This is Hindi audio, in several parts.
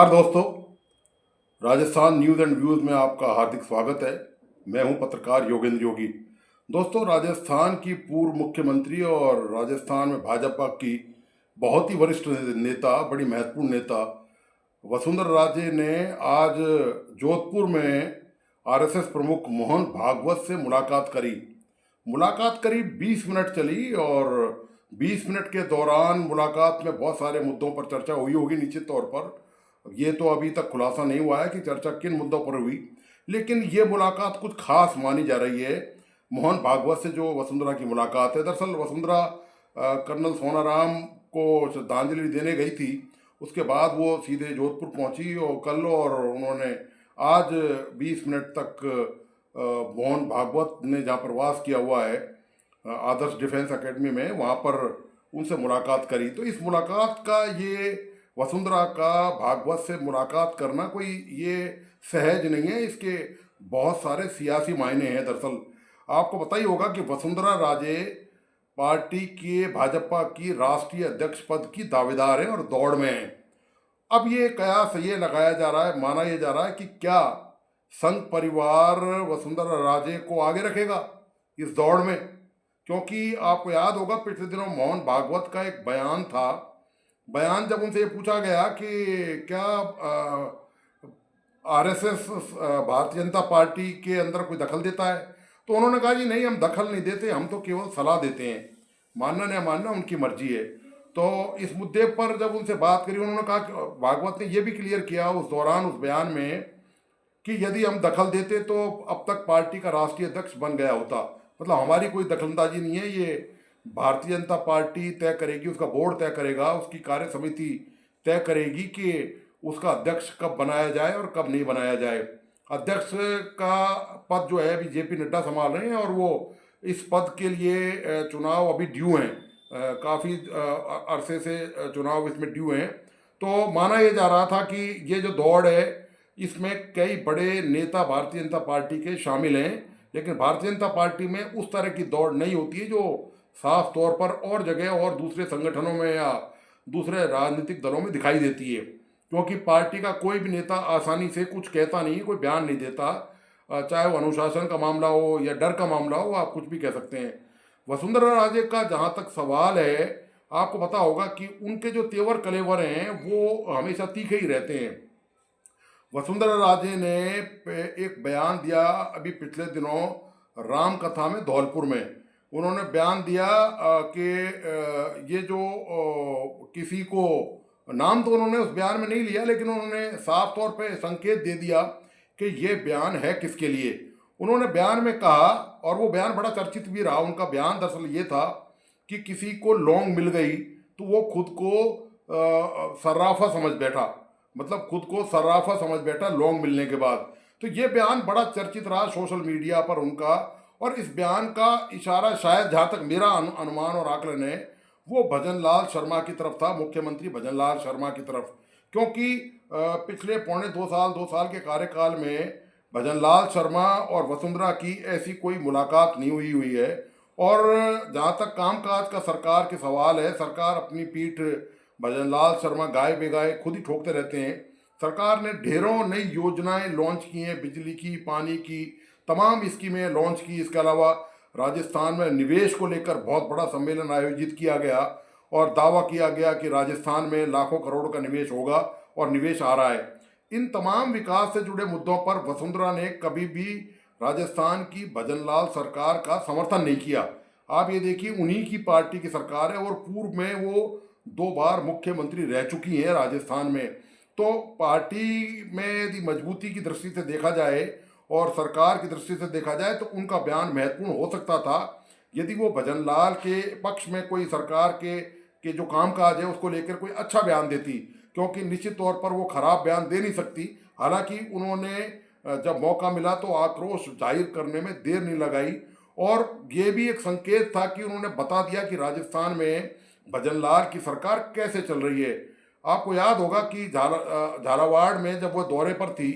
नमस्कार दोस्तों, राजस्थान न्यूज़ एंड व्यूज़ में आपका हार्दिक स्वागत है। मैं हूं पत्रकार योगेंद्र योगी। दोस्तों, राजस्थान की पूर्व मुख्यमंत्री और राजस्थान में भाजपा की बहुत ही वरिष्ठ नेता, बड़ी महत्वपूर्ण नेता वसुंधरा राजे ने आज जोधपुर में आरएसएस प्रमुख मोहन भागवत से मुलाकात करी। मुलाकात करीब 20 मिनट चली और 20 मिनट के दौरान मुलाकात में बहुत सारे मुद्दों पर चर्चा हुई होगी। निश्चित तौर पर ये तो अभी तक खुलासा नहीं हुआ है कि चर्चा किन मुद्दों पर हुई, लेकिन ये मुलाकात कुछ खास मानी जा रही है। मोहन भागवत से जो वसुंधरा की मुलाकात है, दरअसल वसुंधरा कर्नल सोनाराम को श्रद्धांजलि देने गई थी। उसके बाद वो सीधे जोधपुर पहुंची और कल और उन्होंने आज 20 मिनट तक मोहन भागवत ने जहाँ पर वास किया हुआ है आदर्श डिफेंस एकेडमी में, वहाँ पर उनसे मुलाकात करी। तो इस मुलाकात का ये वसुंधरा का भागवत से मुलाकात करना कोई ये सहज नहीं है, इसके बहुत सारे सियासी मायने हैं। दरअसल आपको पता ही होगा कि वसुंधरा राजे पार्टी के भाजपा की राष्ट्रीय अध्यक्ष पद की दावेदार हैं और दौड़ में हैं। अब ये कयास ये लगाया जा रहा है, माना ये जा रहा है कि क्या संघ परिवार वसुंधरा राजे को आगे रखेगा इस दौड़ में, क्योंकि आपको याद होगा पिछले दिनों मोहन भागवत का एक बयान था। बयान जब उनसे ये पूछा गया कि क्या आरएसएस भारतीय जनता पार्टी के अंदर कोई दखल देता है, तो उन्होंने कहा जी नहीं, हम दखल नहीं देते, हम तो केवल सलाह देते हैं, मानना न मानना उनकी मर्जी है। तो इस मुद्दे पर जब उनसे बात करी, उन्होंने कहा कि भागवत ने ये भी क्लियर किया उस दौरान उस बयान में कि यदि हम दखल देते तो अब तक पार्टी का राष्ट्रीय अध्यक्ष बन गया होता। मतलब हमारी कोई दखलंदाजी नहीं है, ये भारतीय जनता पार्टी तय करेगी, उसका बोर्ड तय करेगा, उसकी कार्य समिति तय करेगी कि उसका अध्यक्ष कब बनाया जाए और कब नहीं बनाया जाए। अध्यक्ष का पद जो है अभी जेपी नड्डा संभाल रहे हैं और वो इस पद के लिए चुनाव अभी ड्यू हैं, काफ़ी अरसे से चुनाव इसमें ड्यू हैं। तो माना ये जा रहा था कि ये जो दौड़ है इसमें कई बड़े नेता भारतीय जनता पार्टी के शामिल हैं, लेकिन भारतीय जनता पार्टी में उस तरह की दौड़ नहीं होती है जो साफ तौर पर और जगह और दूसरे संगठनों में या दूसरे राजनीतिक दलों में दिखाई देती है। क्योंकि पार्टी का कोई भी नेता आसानी से कुछ कहता नहीं है, कोई बयान नहीं देता, चाहे वो अनुशासन का मामला हो या डर का मामला हो, आप कुछ भी कह सकते हैं। वसुंधरा राजे का जहाँ तक सवाल है, आपको पता होगा कि उनके जो तेवर कलेवर हैं वो हमेशा तीखे ही रहते हैं। वसुंधरा राजे ने एक बयान दिया अभी पिछले दिनों राम कथा में धौलपुर में। उन्होंने बयान दिया कि ये जो किसी को, नाम तो उन्होंने उस बयान में नहीं लिया, लेकिन उन्होंने साफ तौर पे संकेत दे दिया कि ये बयान है किसके लिए। उन्होंने बयान में कहा, और वो बयान बड़ा चर्चित भी रहा, उनका बयान दरअसल ये था कि किसी को लौंग मिल गई तो वो खुद को सर्राफा समझ बैठा, मतलब खुद को सर्राफा समझ बैठा लौंग मिलने के बाद। तो ये बयान बड़ा चर्चित रहा सोशल मीडिया पर उनका, और इस बयान का इशारा शायद जहाँ तक मेरा अनुमान और आकलन है वो भजन लाल शर्मा की तरफ था, मुख्यमंत्री भजन लाल शर्मा की तरफ। क्योंकि पिछले पौने 2 साल के कार्यकाल में भजन लाल शर्मा और वसुंधरा की ऐसी कोई मुलाकात नहीं हुई है। और जहाँ तक कामकाज का सरकार के सवाल है, सरकार अपनी पीठ भजन लाल शर्मा गाए बेगाए खुद ही ठोकते रहते हैं। सरकार ने ढेरों नई योजनाएं लॉन्च की हैं, बिजली की, पानी की, तमाम स्कीमें लॉन्च की। इसके अलावा राजस्थान में निवेश को लेकर बहुत बड़ा सम्मेलन आयोजित किया गया और दावा किया गया कि राजस्थान में लाखों करोड़ का निवेश होगा और निवेश आ रहा है। इन तमाम विकास से जुड़े मुद्दों पर वसुंधरा ने कभी भी राजस्थान की भजन लाल सरकार का समर्थन नहीं किया। आप ये देखिए, उन्हीं की पार्टी की सरकार है और पूर्व में वो 2 बार मुख्यमंत्री रह चुकी हैं राजस्थान में। तो पार्टी में यदि मजबूती की दृष्टि से देखा जाए और सरकार की दृष्टि से देखा जाए तो उनका बयान महत्वपूर्ण हो सकता था यदि वो भजन लाल के पक्ष में कोई सरकार के जो कामकाज है उसको लेकर कोई अच्छा बयान देती, क्योंकि निश्चित तौर पर वो खराब बयान दे नहीं सकती। हालांकि उन्होंने जब मौका मिला तो आक्रोश जाहिर करने में देर नहीं लगाई, और ये भी एक संकेत था कि उन्होंने बता दिया कि राजस्थान में भजन लाल की सरकार कैसे चल रही है। आपको याद होगा कि झालावाड़ में जब वो दौरे पर थी,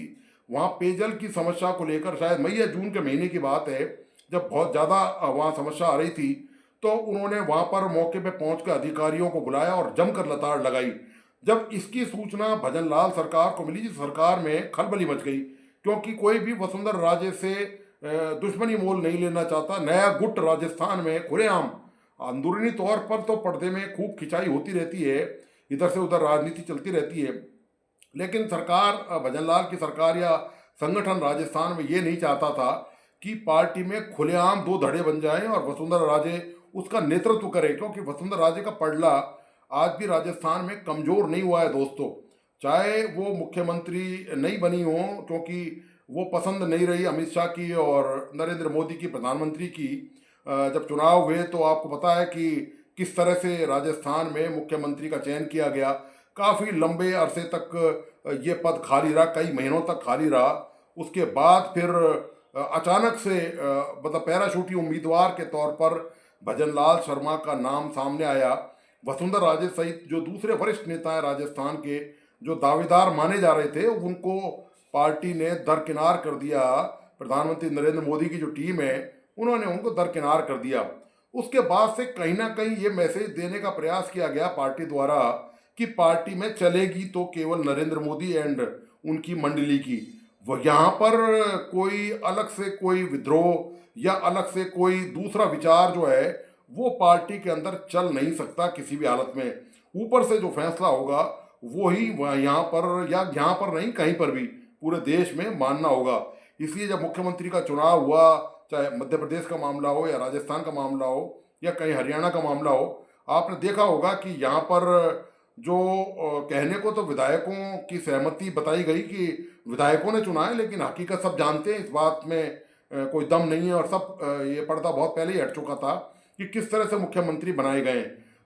वहाँ पेयजल की समस्या को लेकर, शायद मई या जून के महीने की बात है, जब बहुत ज़्यादा वहाँ समस्या आ रही थी, तो उन्होंने वहाँ पर मौके पे पहुँच कर अधिकारियों को बुलाया और जमकर लताड़ लगाई। जब इसकी सूचना भजन लाल सरकार को मिली, जिस सरकार में खलबली मच गई, क्योंकि कोई भी वसुंधरा राजे से दुश्मनी मोल नहीं लेना चाहता। नया गुट राजस्थान में खुलेआम, अंदरूनी तौर पर तो पर्दे में खूब खिंचाई होती रहती है, इधर से उधर राजनीति चलती रहती है, लेकिन सरकार, भजन लाल की सरकार या संगठन राजस्थान में ये नहीं चाहता था कि पार्टी में खुलेआम दो धड़े बन जाएं और वसुंधरा राजे उसका नेतृत्व करे, क्योंकि वसुंधरा राजे का पड़ला आज भी राजस्थान में कमजोर नहीं हुआ है दोस्तों। चाहे वो मुख्यमंत्री नहीं बनी हो, क्योंकि वो पसंद नहीं रही अमित शाह की और नरेंद्र मोदी की प्रधानमंत्री की। जब चुनाव हुए तो आपको पता है कि किस तरह से राजस्थान में मुख्यमंत्री का चयन किया गया। काफ़ी लंबे अरसे तक ये पद खाली रहा, कई महीनों तक खाली रहा। उसके बाद फिर अचानक से मतलब पैराशूटी उम्मीदवार के तौर पर भजन लाल शर्मा का नाम सामने आया। वसुंधरा राजे सहित जो दूसरे वरिष्ठ नेता हैं राजस्थान के, जो दावेदार माने जा रहे थे, उनको पार्टी ने दरकिनार कर दिया। प्रधानमंत्री नरेंद्र मोदी की जो टीम है, उन्होंने उनको दरकिनार कर दिया। उसके बाद से कहीं ना कहीं ये मैसेज देने का प्रयास किया गया पार्टी द्वारा कि पार्टी में चलेगी तो केवल नरेंद्र मोदी एंड उनकी मंडली की। वो यहाँ पर कोई अलग से कोई विद्रोह या अलग से कोई दूसरा विचार जो है वो पार्टी के अंदर चल नहीं सकता किसी भी हालत में। ऊपर से जो फैसला होगा वो ही यहाँ पर, या यहाँ पर नहीं कहीं पर भी पूरे देश में मानना होगा। इसलिए जब मुख्यमंत्री का चुनाव हुआ, चाहे मध्य प्रदेश का मामला हो या राजस्थान का मामला हो या कहीं हरियाणा का मामला हो, आपने देखा होगा कि यहाँ पर जो कहने को तो विधायकों की सहमति बताई गई कि विधायकों ने चुना है, लेकिन हकीकत सब जानते हैं, इस बात में कोई दम नहीं है और सब ये पर्दा बहुत पहले ही हट चुका था कि किस तरह से मुख्यमंत्री बनाए गए।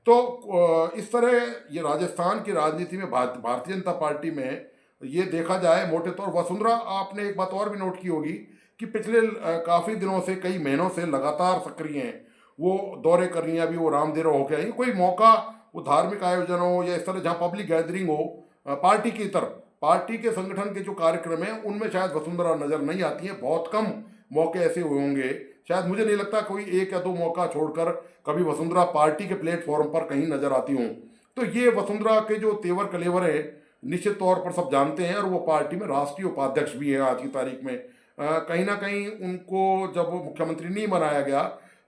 तो इस तरह ये राजस्थान की राजनीति में भारतीय जनता पार्टी में ये देखा जाए मोटे तौर, वसुंधरा, आपने एक बात और भी नोट की होगी कि पिछले काफ़ी दिनों से, कई महीनों से लगातार सक्रिय हैं। वो दौरे कर रही हैं, अभी वो रामदेवरा होके आई, कोई मौका, वो धार्मिक आयोजन हो या इस तरह जहाँ पब्लिक गैदरिंग हो, पार्टी की तरफ, पार्टी के संगठन के जो कार्यक्रम हैं उनमें शायद वसुंधरा नजर नहीं आती है। बहुत कम मौके ऐसे हुए होंगे, शायद मुझे नहीं लगता कोई एक या दो मौका छोड़कर कभी वसुंधरा पार्टी के प्लेटफॉर्म पर कहीं नजर आती हूँ। तो ये वसुंधरा के जो तेवर कलेवर है निश्चित तौर पर सब जानते हैं, और वो पार्टी में राष्ट्रीय उपाध्यक्ष भी है आज की तारीख में। कहीं ना कहीं उनको जब मुख्यमंत्री नहीं बनाया गया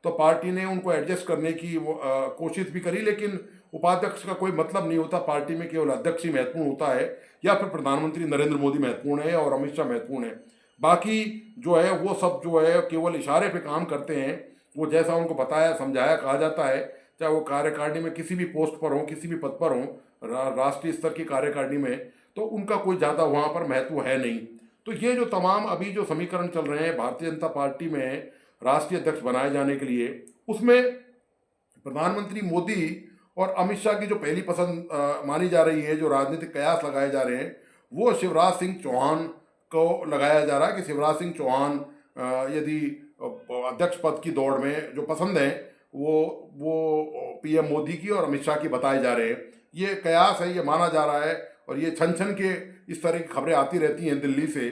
तो पार्टी ने उनको एडजस्ट करने की कोशिश भी करी, लेकिन उपाध्यक्ष का कोई मतलब नहीं होता, पार्टी में केवल अध्यक्ष ही महत्वपूर्ण होता है, या फिर प्रधानमंत्री नरेंद्र मोदी महत्वपूर्ण है और अमित शाह महत्वपूर्ण है। बाकी जो है वो सब जो है केवल इशारे पे काम करते हैं। वो जैसा उनको बताया, समझाया, कहा जाता है, चाहे वो कार्यकारिणी में किसी भी पोस्ट पर हो, किसी भी पद पर हो, राष्ट्रीय स्तर की कार्यकारिणी में, तो उनका कोई ज़्यादा वहाँ पर महत्व है नहीं। तो ये जो तमाम अभी जो समीकरण चल रहे हैं भारतीय जनता पार्टी में राष्ट्रीय अध्यक्ष बनाए जाने के लिए, उसमें प्रधानमंत्री मोदी और अमित शाह की जो पहली पसंद मानी जा रही है, जो राजनीतिक कयास लगाए जा रहे हैं, वो शिवराज सिंह चौहान को लगाया जा रहा है कि शिवराज सिंह चौहान यदि अध्यक्ष पद की दौड़ में जो पसंद है वो पीएम मोदी की और अमित शाह की बताए जा रहे हैं। ये कयास है, ये माना जा रहा है, और ये छन छन के इस तरह की खबरें आती रहती हैं दिल्ली से,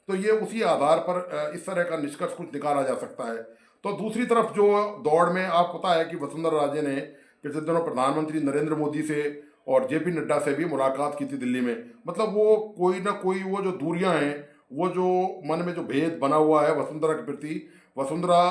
तो ये उसी आधार पर इस तरह का निष्कर्ष कुछ निकाला जा सकता है। तो दूसरी तरफ जो दौड़ में आपको पता है कि वसुंधरा राजे ने पिछले दिनों प्रधानमंत्री नरेंद्र मोदी से और जेपी नड्डा से भी मुलाकात की थी दिल्ली में। मतलब वो कोई ना कोई वो जो दूरियां हैं, वो जो मन में जो भेद बना हुआ है वसुंधरा के प्रति, वसुंधरा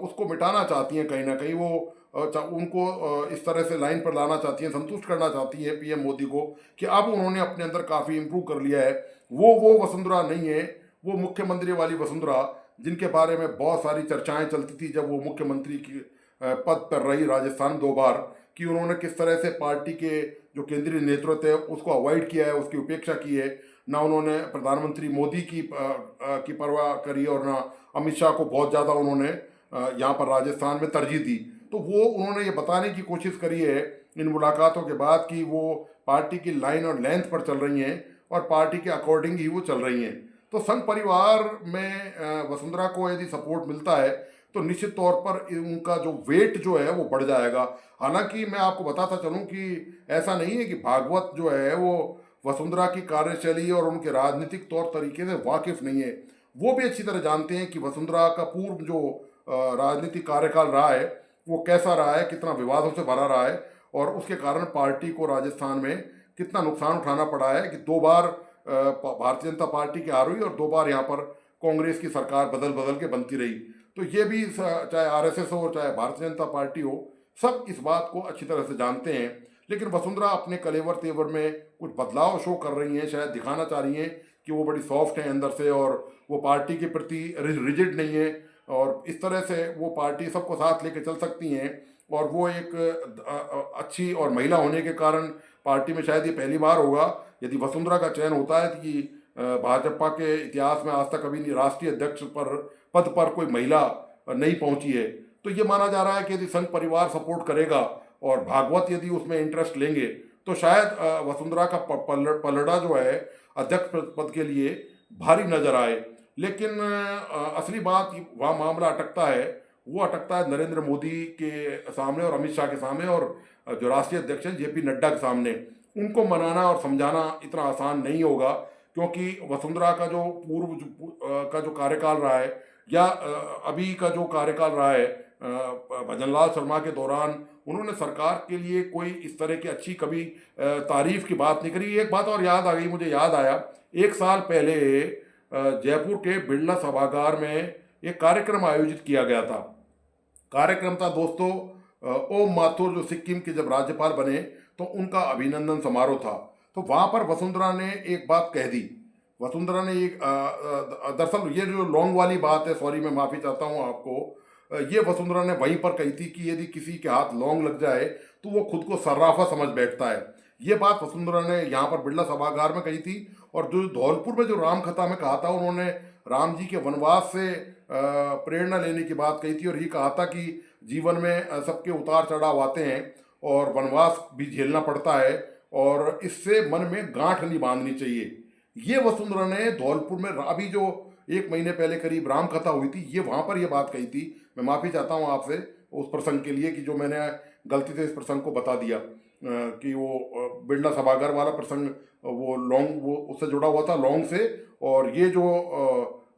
उसको मिटाना चाहती हैं कहीं ना कहीं। वो उनको इस तरह से लाइन पर लाना चाहती हैं, संतुष्ट करना चाहती है पीएम मोदी को कि अब उन्होंने अपने अंदर काफ़ी इम्प्रूव कर लिया है। वो वसुंधरा नहीं है, वो मुख्यमंत्री वाली वसुंधरा जिनके बारे में बहुत सारी चर्चाएं चलती थी जब वो मुख्यमंत्री की पद पर रही राजस्थान 2 बार, कि उन्होंने किस तरह से पार्टी के जो केंद्रीय नेतृत्व है उसको अवॉइड किया है, उसकी उपेक्षा की है। ना उन्होंने प्रधानमंत्री मोदी की परवाह करी और ना अमित शाह को बहुत ज़्यादा उन्होंने यहाँ पर राजस्थान में तरजीह दी। तो वो उन्होंने ये बताने की कोशिश करी है इन मुलाकातों के बाद कि वो पार्टी की लाइन और लेंथ पर चल रही हैं और पार्टी के अकॉर्डिंग ही वो चल रही हैं। तो संघ परिवार में वसुंधरा को यदि सपोर्ट मिलता है तो निश्चित तौर पर उनका जो वेट जो है वो बढ़ जाएगा। हालांकि मैं आपको बताता चलूं कि ऐसा नहीं है कि भागवत जो है वो वसुंधरा की कार्यशैली और उनके राजनीतिक तौर तरीके से वाकिफ नहीं है। वो भी अच्छी तरह जानते हैं कि वसुंधरा का पूर्व जो राजनीतिक कार्यकाल रहा है वो कैसा रहा है, कितना विवादों से भरा रहा है, और उसके कारण पार्टी को राजस्थान में कितना नुकसान उठाना पड़ा है कि 2 बार भारतीय जनता पार्टी की हार हुई और 2 बार यहाँ पर कांग्रेस की सरकार बदल बदल के बनती रही। तो ये भी चाहे आरएसएस हो चाहे भारतीय जनता पार्टी हो, सब इस बात को अच्छी तरह से जानते हैं। लेकिन वसुंधरा अपने कलेवर तेवर में कुछ बदलाव शो कर रही हैं, शायद दिखाना चाह रही हैं कि वो बड़ी सॉफ्ट हैं अंदर से और वो पार्टी के प्रति रिजिड नहीं है, और इस तरह से वो पार्टी सबको साथ लेके चल सकती हैं। और वो एक अच्छी और महिला होने के कारण पार्टी में शायद ये पहली बार होगा यदि वसुंधरा का चयन होता है कि भाजपा के इतिहास में आज तक कभी नहीं राष्ट्रीय अध्यक्ष पद पर कोई महिला नहीं पहुंची है। तो ये माना जा रहा है कि यदि संघ परिवार सपोर्ट करेगा और भागवत यदि उसमें इंटरेस्ट लेंगे तो शायद वसुंधरा का पलड़ा जो है अध्यक्ष पद के लिए भारी नजर आए। लेकिन असली बात वहाँ मामला अटकता है, वो अटकता है नरेंद्र मोदी के सामने और अमित शाह के सामने और जो राष्ट्रीय अध्यक्ष हैं जेपी नड्डा के सामने। उनको मनाना और समझाना इतना आसान नहीं होगा, क्योंकि वसुंधरा का जो का जो कार्यकाल रहा है या अभी का जो कार्यकाल रहा है भजनलाल शर्मा के दौरान, उन्होंने सरकार के लिए कोई इस तरह की अच्छी कभी तारीफ की बात नहीं करी। एक बात और याद आ गई, मुझे याद आया 1 साल पहले जयपुर के बिरला सभागार में एक कार्यक्रम आयोजित किया गया था। कार्यक्रम था दोस्तों ओम माथुर जो सिक्किम के जब राज्यपाल बने तो उनका अभिनंदन समारोह था। तो वहाँ पर वसुंधरा ने एक बात कह दी। वसुंधरा ने एक दरअसल ये जो लॉन्ग वाली बात है, सॉरी मैं माफ़ी चाहता हूँ आपको, ये वसुंधरा ने वहीं पर कही थी कि यदि किसी के हाथ लौंग लग जाए तो वो खुद को सर्राफा समझ बैठता है। ये बात वसुंधरा ने यहाँ पर बिरला सभागार में कही थी। और जो धौलपुर में जो राम कथा में कहा था, उन्होंने राम जी के वनवास से प्रेरणा लेने की बात कही थी और ये कहा था कि जीवन में सबके उतार चढ़ाव आते हैं और वनवास भी झेलना पड़ता है और इससे मन में गांठ नहीं बांधनी चाहिए। ये वसुंधरा ने धौलपुर में अभी जो 1 महीने पहले करीब राम कथा हुई थी, ये वहाँ पर ये बात कही थी। मैं माफ़ी चाहता हूँ आपसे उस प्रसंग के लिए कि जो मैंने गलती से इस प्रसंग को बता दिया कि वो बिरला सभागार वाला प्रसंग वो लौंग वो उससे जुड़ा हुआ था लौंग से, और ये जो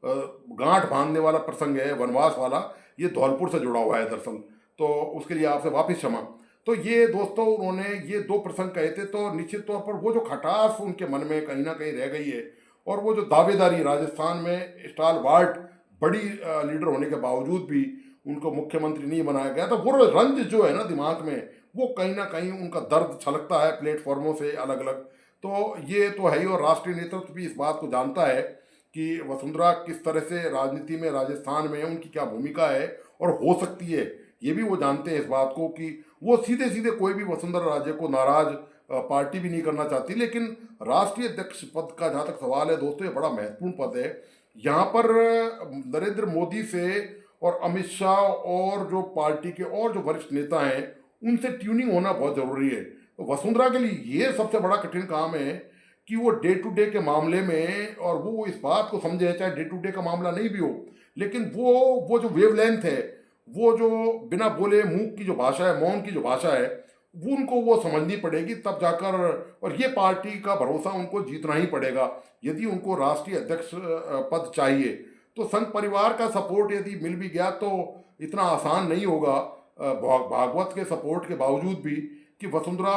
गांठ बांधने वाला प्रसंग है वनवास वाला, ये धौलपुर से जुड़ा हुआ है दरअसल। तो उसके लिए आपसे वापस क्षमा। तो ये दोस्तों उन्होंने ये 2 प्रसंग कहे थे, तो निश्चित तौर पर वो जो खटास उनके मन में कहीं ना कहीं रह गई है और वो जो दावेदारी, राजस्थान में स्टालवार्ट बड़ी लीडर होने के बावजूद भी उनको मुख्यमंत्री नहीं बनाया गया, तो वो रंज जो है ना दिमाग में, वो कहीं ना कहीं उनका दर्द छलकता है प्लेटफॉर्मों से अलग अलग। तो ये तो है ही, और राष्ट्रीय नेतृत्व भी इस बात को जानता है कि वसुंधरा किस तरह से राजनीति में राजस्थान में उनकी क्या भूमिका है और हो सकती है। ये भी वो जानते हैं इस बात को कि वो सीधे सीधे कोई भी वसुंधरा राजे को नाराज पार्टी भी नहीं करना चाहती। लेकिन राष्ट्रीय अध्यक्ष पद का जहाँ तक सवाल है दोस्तों, ये बड़ा महत्वपूर्ण पद है। यहाँ पर नरेंद्र मोदी से और अमित शाह और जो पार्टी के और जो वरिष्ठ नेता हैं उनसे ट्यूनिंग होना बहुत ज़रूरी है। तो वसुंधरा के लिए ये सबसे बड़ा कठिन काम है कि वो डे टू डे के मामले में, और वो इस बात को समझे चाहे डे टू डे का मामला नहीं भी हो, लेकिन वो जो वेवलेंथ है, वो जो बिना बोले मूक की जो भाषा है, मौन की जो भाषा है, वो उनको वो समझनी पड़ेगी तब जाकर। और ये पार्टी का भरोसा उनको जीतना ही पड़ेगा यदि उनको राष्ट्रीय अध्यक्ष पद चाहिए। तो संघ परिवार का सपोर्ट यदि मिल भी गया तो इतना आसान नहीं होगा भागवत के सपोर्ट के बावजूद भी कि वसुंधरा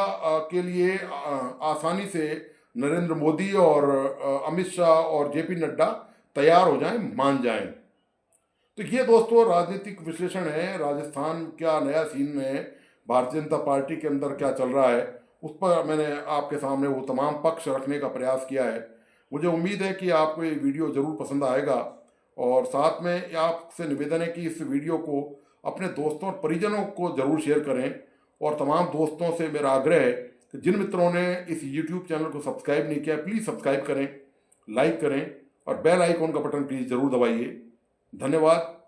के लिए आसानी से नरेंद्र मोदी और अमित शाह और जेपी नड्डा तैयार हो जाएं, मान जाएं। तो ये दोस्तों राजनीतिक विश्लेषण है, राजस्थान क्या नया सीन में भारतीय जनता पार्टी के अंदर क्या चल रहा है उस पर मैंने आपके सामने वो तमाम पक्ष रखने का प्रयास किया है। मुझे उम्मीद है कि आपको ये वीडियो ज़रूर पसंद आएगा, और साथ में आपसे निवेदन है कि इस वीडियो को अपने दोस्तों और परिजनों को ज़रूर शेयर करें। और तमाम दोस्तों से मेरा आग्रह है कि जिन मित्रों ने इस YouTube चैनल को सब्सक्राइब नहीं किया प्लीज़ सब्सक्राइब करें, लाइक करें और बेल आइकॉन का बटन प्लीज़ ज़रूर दबाइए। धन्यवाद।